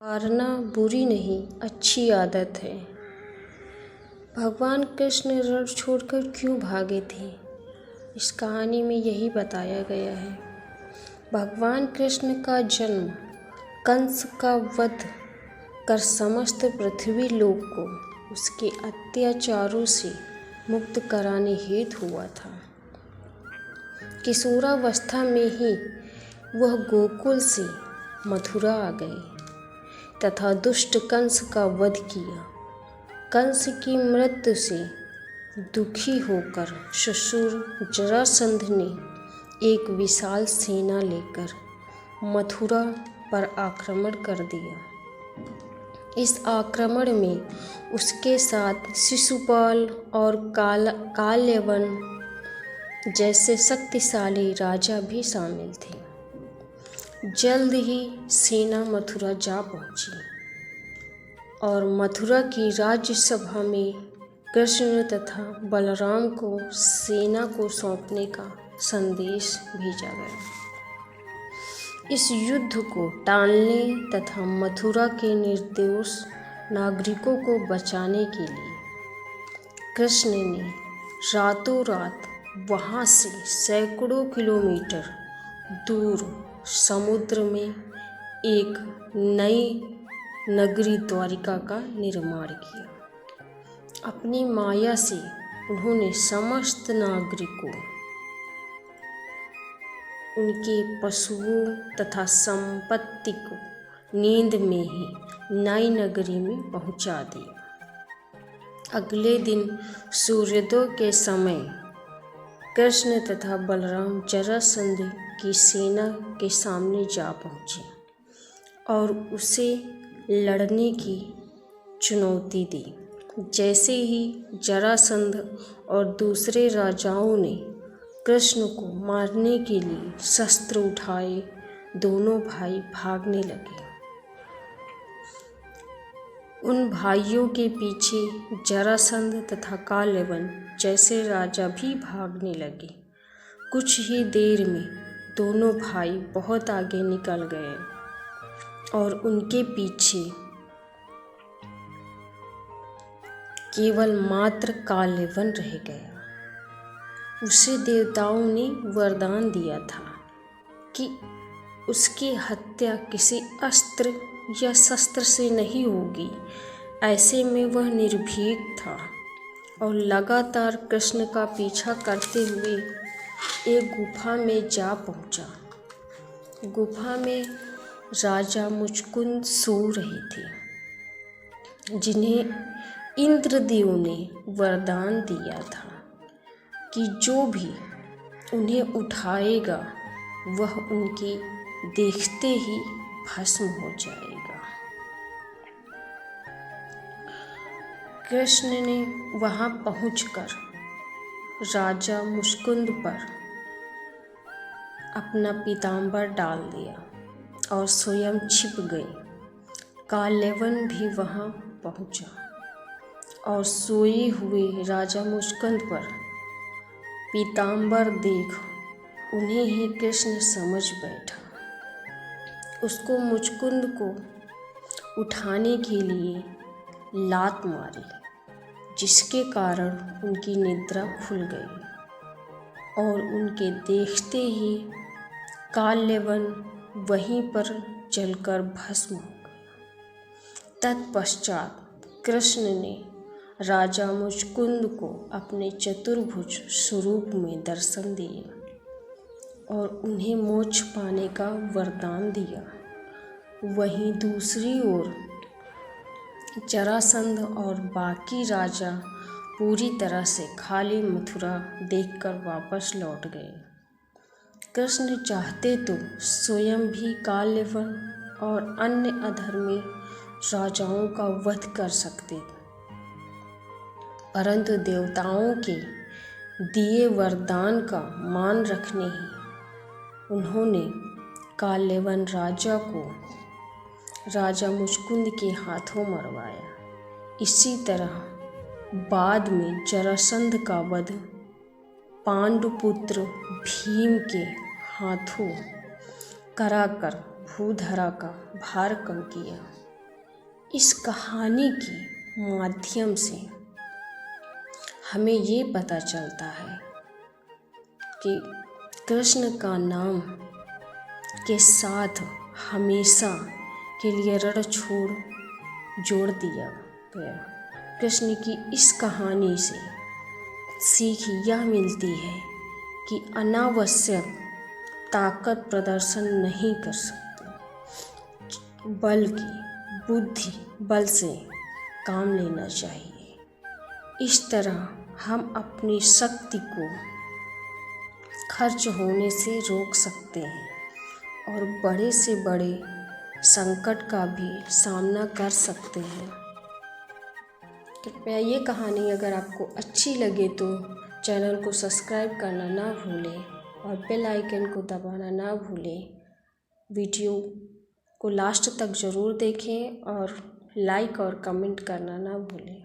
हारना बुरी नहीं, अच्छी आदत है। भगवान कृष्ण रण छोड़कर क्यों भागे थे, इस कहानी में यही बताया गया है। भगवान कृष्ण का जन्म कंस का वध कर समस्त पृथ्वी लोक को उसके अत्याचारों से मुक्त कराने हेतु हुआ था। किशोरावस्था में ही वह गोकुल से मथुरा आ गए तथा दुष्ट कंस का वध किया। कंस की मृत्यु से दुखी होकर ससुर जरासंध ने एक विशाल सेना लेकर मथुरा पर आक्रमण कर दिया। इस आक्रमण में उसके साथ शिशुपाल और कालयवन जैसे शक्तिशाली राजा भी शामिल थे। जल्द ही सेना मथुरा जा पहुंची और मथुरा की राज्यसभा में कृष्ण तथा बलराम को सेना को सौंपने का संदेश भेजा गया। इस युद्ध को टालने तथा मथुरा के निर्दोष नागरिकों को बचाने के लिए कृष्ण ने रातों रात वहां से सैकड़ों किलोमीटर दूर समुद्र में एक नई नगरी द्वारिका का निर्माण किया। अपनी माया से उन्होंने समस्त नागरिकों, उनके पशुओं तथा संपत्ति को नींद में ही नई नगरी में पहुंचा दिया। अगले दिन सूर्योदय के समय कृष्ण तथा बलराम जरासंध की सेना के सामने जा पहुँचे और उसे लड़ने की चुनौती दी। जैसे ही जरासंध और दूसरे राजाओं ने कृष्ण को मारने के लिए शस्त्र उठाए, दोनों भाई भागने लगे। उन भाइयों के पीछे जरासंध तथा कालयवन जैसे राजा भी भागने लगे। कुछ ही देर में दोनों भाई बहुत आगे निकल गए और उनके पीछे केवल मात्र कालयवन रह गया। उसे देवताओं ने वरदान दिया था कि उसकी हत्या किसी अस्त्र या शस्त्र से नहीं होगी। ऐसे में वह निर्भीक था और लगातार कृष्ण का पीछा करते हुए एक गुफा में जा पहुंचा। गुफा में राजा मुचकुंद सो रहे थे, जिन्हें इंद्रदेव ने वरदान दिया था कि जो भी उन्हें उठाएगा वह उनके देखते ही भस्म हो जाएगा। कृष्ण ने वहां पहुंचकर राजा मुचकुंद पर अपना पीताम्बर डाल दिया और स्वयं छिप गए। कालयवन भी वहां पहुंचा और सोए हुए राजा मुचकुंद पर पीताम्बर देख उन्हें ही कृष्ण समझ बैठा। उसको मुचकुंद को उठाने के लिए लात मारी, जिसके कारण उनकी निद्रा खुल गई और उनके देखते ही कालयवन वहीं पर जलकर भस्म हो गया। तत्पश्चात कृष्ण ने राजा मुचकुंद को अपने चतुर्भुज स्वरूप में दर्शन दिए और उन्हें मोक्ष पाने का वरदान दिया। वहीं दूसरी ओर जरासंध और बाकी राजा पूरी तरह से खाली मथुरा देखकर वापस लौट गए। कृष्ण चाहते तो स्वयं भी कालयवन और अन्य अधर्मी राजाओं का वध कर सकते, परंतु देवताओं के दिए वरदान का मान रखने ही उन्होंने कालयवन राजा को राजा मुचकुंद के हाथों मरवाया। इसी तरह बाद में जरासंध का वध पांडुपुत्र भीम के हाथों कराकर भूधरा का भार कम किया। इस कहानी के माध्यम से हमें ये पता चलता है कि कृष्ण का नाम के साथ हमेशा के लिए रण जोड़ दिया गया। कृष्ण की इस कहानी से सीख यह मिलती है कि अनावश्यक ताकत प्रदर्शन नहीं कर सकते, बल्कि बुद्धि बल से काम लेना चाहिए। इस तरह हम अपनी शक्ति को खर्च होने से रोक सकते हैं और बड़े से बड़े संकट का भी सामना कर सकते हैं। कृपया ये कहानी अगर आपको अच्छी लगे तो चैनल को सब्सक्राइब करना ना भूलें और बेल आइकन को दबाना ना भूलें। वीडियो को लास्ट तक ज़रूर देखें और लाइक और कमेंट करना ना भूलें।